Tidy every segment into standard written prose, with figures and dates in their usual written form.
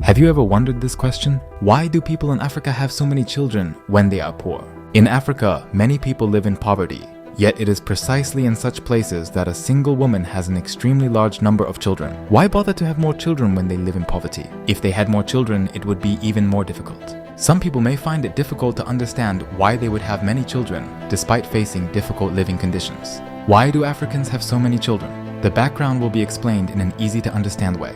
Have you ever wondered this question? Why do people in Africa have so many children when they are poor? In Africa, many people live in poverty, yet it is precisely in such places that a single woman has an extremely large number of children. Why bother to have more children when they live in poverty? If they had more children, it would be even more difficult. Some people may find it difficult to understand why they would have many children despite facing difficult living conditions. Why do Africans have so many children? The background will be explained in an easy to understand way.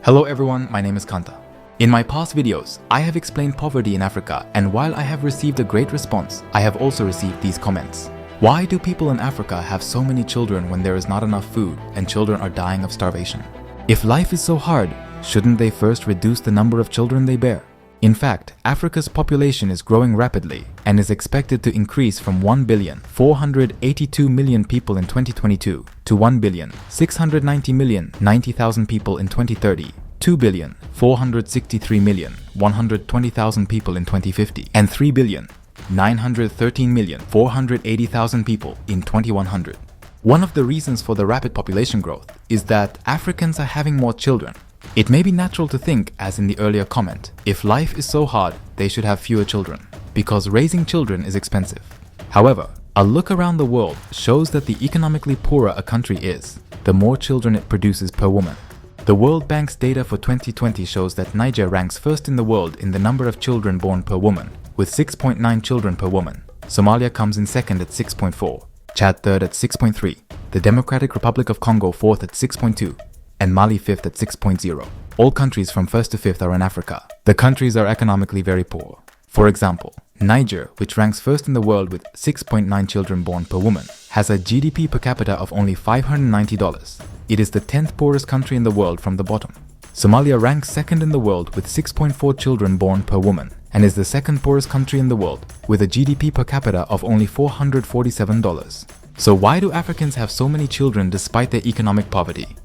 Hello everyone, my name is Kanta. In my past videos, I have explained poverty in Africa, and while I have received a great response, I have also received these comments. Why do people in Africa have so many children when there is not enough food and children are dying of starvation? If life is so hard, shouldn't they first reduce the number of children they bear? In fact, Africa's population is growing rapidly and is expected to increase from 1,482,000,000 people in 2022 to 1,690,090,000 people in 2030, 2,463,120,000 people in 2050, and 3,913,480,000 people in 2100. One of the reasons for the rapid population growth is that Africans are having more children. It may be natural to think, as in the earlier comment, if life is so hard, they should have fewer children, because raising children is expensive. However, a look around the world shows that the economically poorer a country is, the more children it produces per woman. The World Bank's data for 2020 shows that Niger ranks first in the world in the number of children born per woman, with 6.9 children per woman. Somalia comes in second at 6.4, Chad third at 6.3, the Democratic Republic of Congo fourth at 6.2, and Mali fifth at 6.0. All countries from first to fifth are in Africa. The countries are economically very poor. For example, Niger, which ranks first in the world with 6.9 children born per woman, has a GDP per capita of only $590. It is the 10th poorest country in the world from the bottom. Somalia ranks second in the world with 6.4 children born per woman and is the second poorest country in the world with a GDP per capita of only $447. So why do Africans have so many children despite their economic poverty?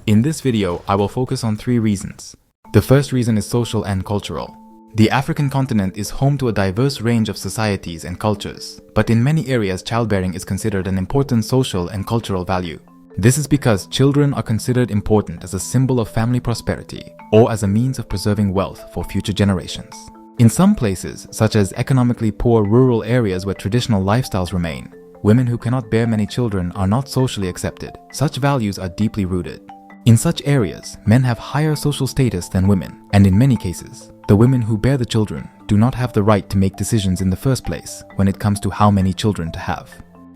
In this video, I will focus on 3 reasons. The first reason is social and cultural. The African continent is home to a diverse range of societies and cultures, but in many areas childbearing is considered an important social and cultural value. This is because children are considered important as a symbol of family prosperity or as a means of preserving wealth for future generations. In some places, such as economically poor rural areas where traditional lifestyles remain, women who cannot bear many children are not socially accepted. Such values are deeply rooted. In such areas, men have higher social status than women, and in many cases, the women who bear the children do not have the right to make decisions in the first place when it comes to how many children to have.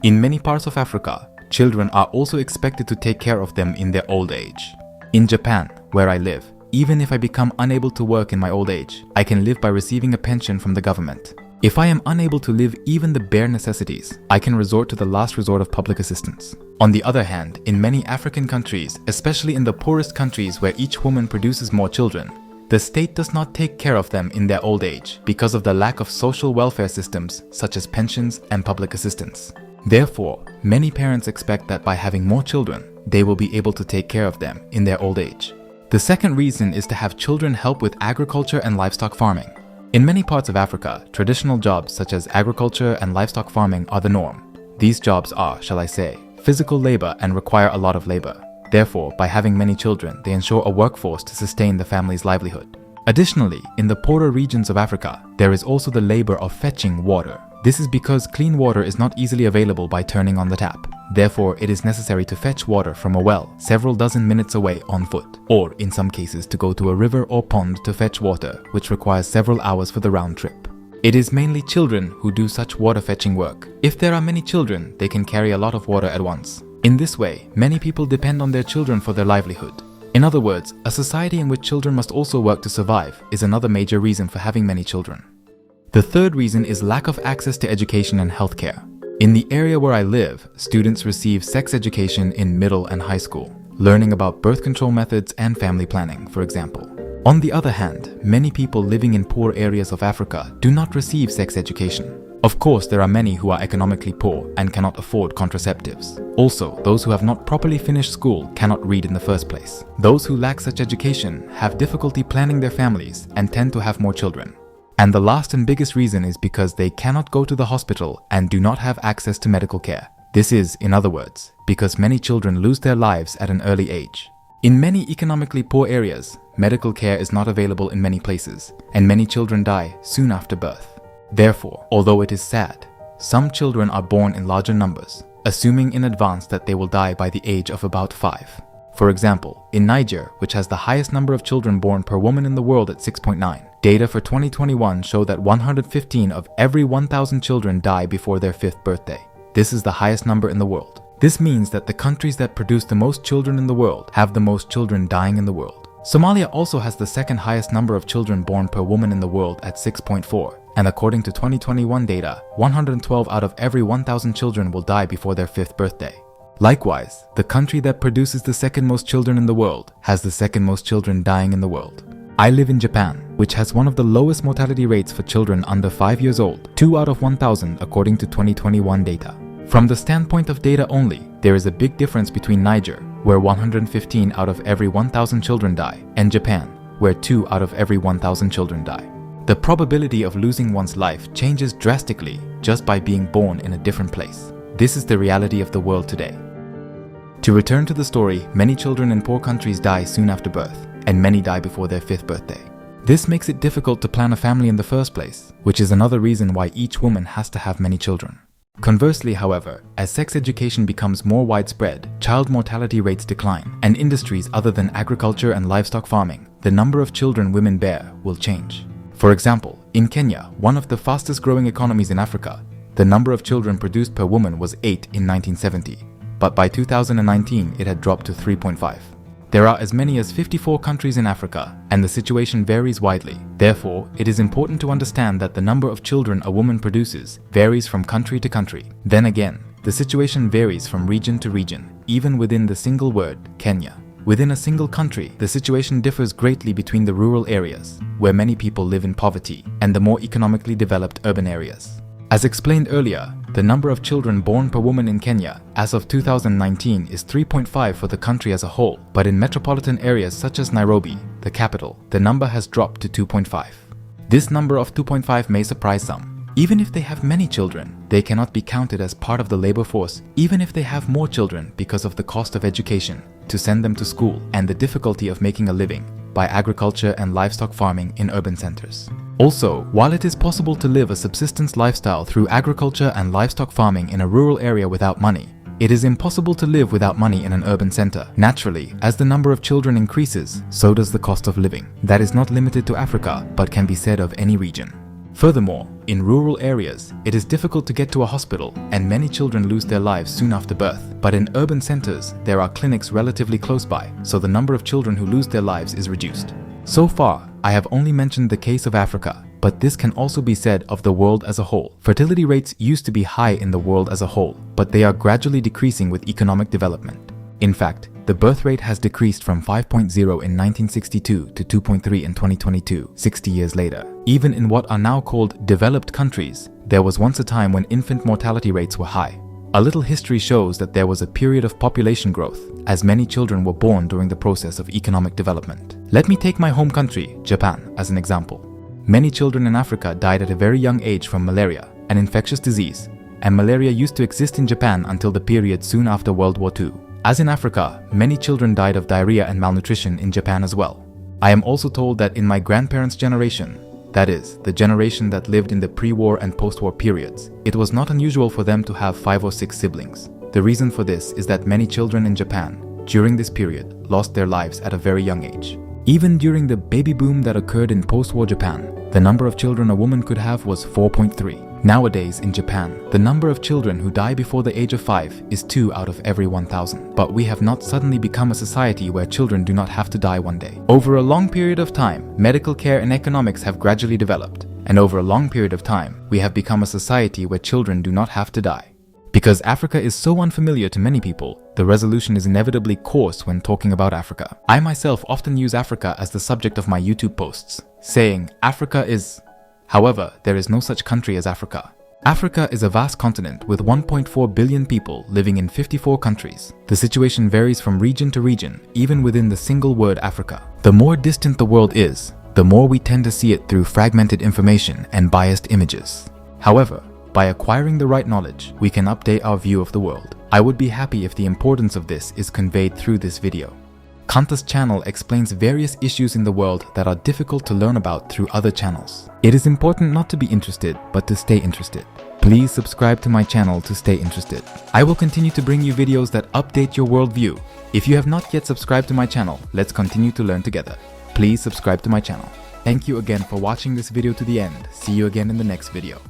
In many parts of Africa, children are also expected to take care of them in their old age. In Japan, where I live, even if I become unable to work in my old age, I can live by receiving a pension from the government. If I am unable to live even the bare necessities, I can resort to the last resort of public assistance. On the other hand, in many African countries, especially in the poorest countries where each woman produces more children, the state does not take care of them in their old age because of the lack of social welfare systems such as pensions and public assistance. Therefore, many parents expect that by having more children, they will be able to take care of them in their old age. The second reason is to have children help with agriculture and livestock farming. In many parts of Africa, traditional jobs such as agriculture and livestock farming are the norm. These jobs are, shall I say, physical labor and require a lot of labor. Therefore, by having many children, they ensure a workforce to sustain the family's livelihood. Additionally, in the poorer regions of Africa, there is also the labor of fetching water. This is because clean water is not easily available by turning on the tap. Therefore, it is necessary to fetch water from a well several dozen minutes away on foot, or in some cases to go to a river or pond to fetch water, which requires several hours for the round trip. It is mainly children who do such water fetching work. If there are many children, they can carry a lot of water at once. In this way, many people depend on their children for their livelihood. In other words, a society in which children must also work to survive is another major reason for having many children. The third reason is lack of access to education and healthcare. In the area where I live, students receive sex education in middle and high school, learning about birth control methods and family planning, for example. On the other hand, many people living in poor areas of Africa do not receive sex education. Of course, there are many who are economically poor and cannot afford contraceptives. Also, those who have not properly finished school cannot read in the first place. Those who lack such education have difficulty planning their families and tend to have more children. And the last and biggest reason is because they cannot go to the hospital and do not have access to medical care. This is, in other words, because many children lose their lives at an early age. In many economically poor areas, medical care is not available in many places, and many children die soon after birth. Therefore, although it is sad, some children are born in larger numbers, assuming in advance that they will die by the age of about 5. For example, in Niger, which has the highest number of children born per woman in the world at 6.9, data for 2021 show that 115 of every 1,000 children die before their 5th birthday. This is the highest number in the world. This means that the countries that produce the most children in the world have the most children dying in the world. Somalia also has the second highest number of children born per woman in the world at 6.4, and according to 2021 data, 112 out of every 1,000 children will die before their 5th birthday. Likewise, the country that produces the second most children in the world has the second most children dying in the world. I live in Japan, which has one of the lowest mortality rates for children under 5 years old, 2 out of 1,000 according to 2021 data. From the standpoint of data only, there is a big difference between Niger, where 115 out of every 1,000 children die, and Japan, where 2 out of every 1,000 children die. The probability of losing one's life changes drastically just by being born in a different place. This is the reality of the world today. To return to the story, many children in poor countries die soon after birth, and many die before their 5th birthday. This makes it difficult to plan a family in the first place, which is another reason why each woman has to have many children. Conversely, however, as sex education becomes more widespread, child mortality rates decline, and industries other than agriculture and livestock farming, the number of children women bear will change. For example, in Kenya, one of the fastest growing economies in Africa, the number of children produced per woman was 8 in 1970. But by 2019 it had dropped to 3.5. There are as many as 54 countries in Africa, and the situation varies widely. Therefore, it is important to understand that the number of children a woman produces varies from country to country. Then again, the situation varies from region to region, even within the single word, Kenya. Within a single country, the situation differs greatly between the rural areas, where many people live in poverty, and the more economically developed urban areas. As explained earlier, the number of children born per woman in Kenya as of 2019 is 3.5 for the country as a whole, but in metropolitan areas such as Nairobi, the capital, the number has dropped to 2.5. This number of 2.5 may surprise some. Even if they have many children, they cannot be counted as part of the labor force, even if they have more children because of the cost of education, to send them to school, and the difficulty of making a living by agriculture and livestock farming in urban centers. Also, while it is possible to live a subsistence lifestyle through agriculture and livestock farming in a rural area without money, it is impossible to live without money in an urban center. Naturally, as the number of children increases, so does the cost of living. That is not limited to Africa, but can be said of any region. Furthermore, in rural areas, it is difficult to get to a hospital, and many children lose their lives soon after birth. But in urban centers, there are clinics relatively close by, so the number of children who lose their lives is reduced. So far, I have only mentioned the case of Africa, but this can also be said of the world as a whole. Fertility rates used to be high in the world as a whole, but they are gradually decreasing with economic development. In fact, the birth rate has decreased from 5.0 in 1962 to 2.3 in 2022, 60 years later. Even in what are now called developed countries, there was once a time when infant mortality rates were high. A little history shows that there was a period of population growth, as many children were born during the process of economic development. Let me take my home country, Japan, as an example. Many children in Africa died at a very young age from malaria, an infectious disease, and malaria used to exist in Japan until the period soon after World War II. As in Africa, many children died of diarrhea and malnutrition in Japan as well. I am also told that in my grandparents' generation, that is, the generation that lived in the pre-war and post-war periods, it was not unusual for them to have 5 or 6 siblings. The reason for this is that many children in Japan, during this period, lost their lives at a very young age. Even during the baby boom that occurred in post-war Japan, the number of children a woman could have was 4.3. Nowadays in Japan, the number of children who die before the age of 5 is 2 out of every 1,000. But we have not suddenly become a society where children do not have to die one day. Over a long period of time, medical care and economics have gradually developed. And over a long period of time, we have become a society where children do not have to die. Because Africa is so unfamiliar to many people, the resolution is inevitably coarse when talking about Africa. I myself often use Africa as the subject of my YouTube posts, saying Africa is... However, there is no such country as Africa. Africa is a vast continent with 1.4 billion people living in 54 countries. The situation varies from region to region, even within the single word Africa. The more distant the world is, the more we tend to see it through fragmented information and biased images. However, by acquiring the right knowledge, we can update our view of the world. I would be happy if the importance of this is conveyed through this video. Kanta's channel explains various issues in the world that are difficult to learn about through other channels. It is important not to be interested, but to stay interested. Please subscribe to my channel to stay interested. I will continue to bring you videos that update your worldview. If you have not yet subscribed to my channel, let's continue to learn together. Please subscribe to my channel. Thank you again for watching this video to the end. See you again in the next video.